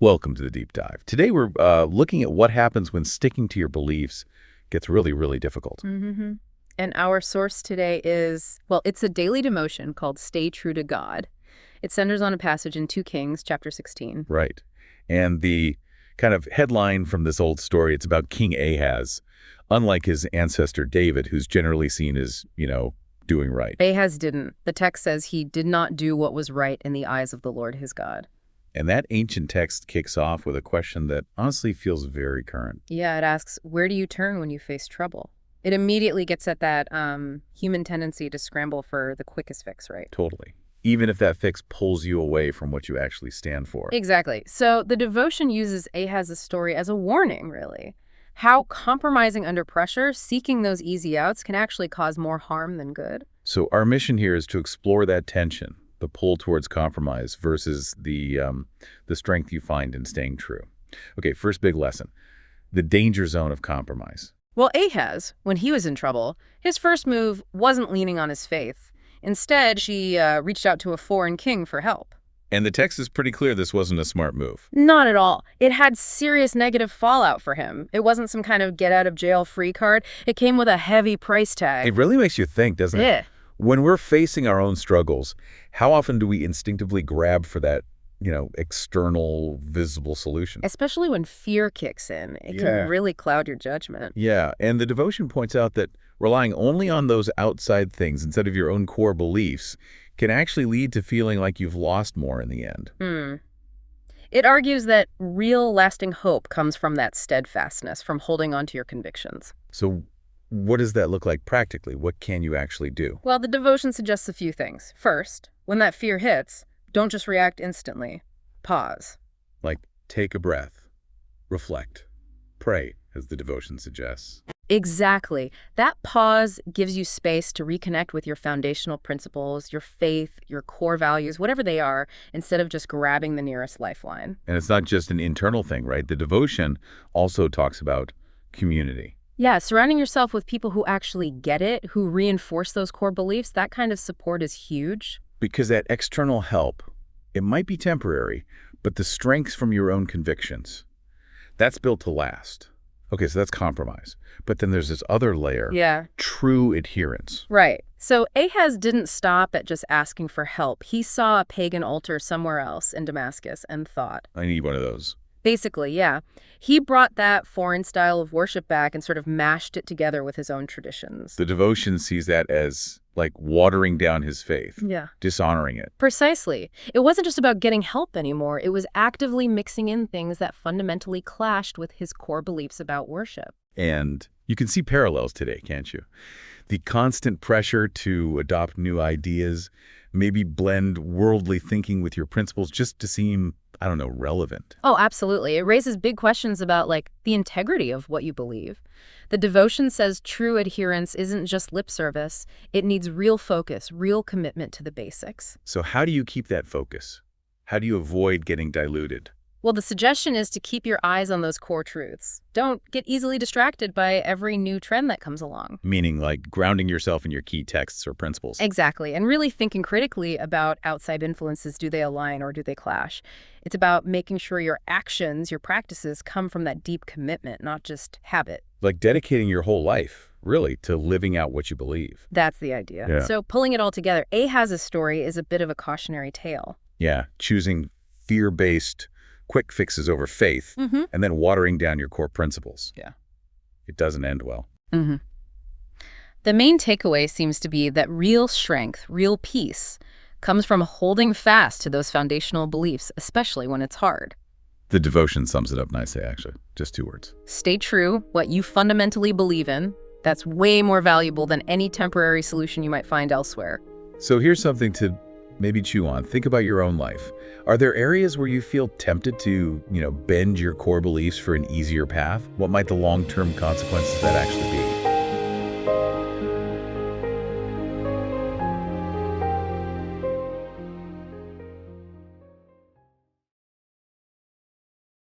Welcome to the Deep Dive. Today we're looking at what happens when sticking to your beliefs gets really, really difficult. Mm-hmm. And our source today is, well, it's a daily devotion called Stay True to God. It centers on a passage in 2 Kings, chapter 16. Right. And the kind of headline from this old story, it's about King Ahaz, unlike his ancestor David, who's generally seen as, doing right. Ahaz didn't. The text says he did not do what was right in the eyes of the Lord his God. And that ancient text kicks off with a question that honestly feels very current. Yeah, it asks, where do you turn when you face trouble? It immediately gets at that human tendency to scramble for the quickest fix, right? Totally. Even if that fix pulls you away from what you actually stand for. Exactly. So the devotion uses Ahaz's story as a warning, really. How compromising under pressure, seeking those easy outs, can actually cause more harm than good. So our mission here is to explore that tension, the pull towards compromise versus the strength you find in staying true. Okay, first big lesson, the danger zone of compromise. Well, Ahaz, when he was in trouble, his first move wasn't leaning on his faith. Instead, she reached out to a foreign king for help. And the text is pretty clear this wasn't a smart move. Not at all. It had serious negative fallout for him. It wasn't some kind of get-out-of-jail-free card. It came with a heavy price tag. It really makes you think, doesn't it? Yeah. When we're facing our own struggles, how often do we instinctively grab for that, external, visible solution? Especially when fear kicks in. It can really cloud your judgment. Yeah, and the devotion points out that relying only on those outside things instead of your own core beliefs can actually lead to feeling like you've lost more in the end. It argues that real lasting hope comes from that steadfastness, from holding on to your convictions. So what does that look like practically? What can you actually do? Well, the devotion suggests a few things. First, when that fear hits, don't just react instantly. Pause. Like, take a breath, reflect, pray, as the devotion suggests. Exactly. That pause gives you space to reconnect with your foundational principles, your faith, your core values, whatever they are, instead of just grabbing the nearest lifeline. And it's not just an internal thing, right? The devotion also talks about community. Yeah, surrounding yourself with people who actually get it, who reinforce those core beliefs, that kind of support is huge. Because that external help, it might be temporary, but the strengths from your own convictions, that's built to last. Okay, so that's compromise. But then there's this other layer. Yeah. True adherence. Right. So Ahaz didn't stop at just asking for help. He saw a pagan altar somewhere else in Damascus and thought, I need one of those. Basically, yeah. He brought that foreign style of worship back and sort of mashed it together with his own traditions. The devotion sees that as like watering down his faith, dishonoring it. Precisely. It wasn't just about getting help anymore. It was actively mixing in things that fundamentally clashed with his core beliefs about worship. And you can see parallels today, can't you? The constant pressure to adopt new ideas, maybe blend worldly thinking with your principles just to seem, relevant. Oh, absolutely. It raises big questions about, the integrity of what you believe. The devotion says true adherence isn't just lip service. It needs real focus, real commitment to the basics. So how do you keep that focus? How do you avoid getting diluted? Well, the suggestion is to keep your eyes on those core truths. Don't get easily distracted by every new trend that comes along. Meaning like grounding yourself in your key texts or principles. Exactly. And really thinking critically about outside influences. Do they align or do they clash? It's about making sure your actions, your practices come from that deep commitment, not just habit. Like dedicating your whole life, really, to living out what you believe. That's the idea. Yeah. So pulling it all together, Ahaz's story is a bit of a cautionary tale. Yeah, choosing fear-based quick fixes over faith, and then watering down your core principles. Yeah. It doesn't end well. The main takeaway seems to be that real strength, real peace, comes from holding fast to those foundational beliefs, especially when it's hard. The devotion sums it up nicely, actually. Just 2 words. Stay true, what you fundamentally believe in. That's way more valuable than any temporary solution you might find elsewhere. So here's something to maybe chew on. Think about your own life. Are there areas where you feel tempted to, bend your core beliefs for an easier path? What might the long-term consequences of that actually be?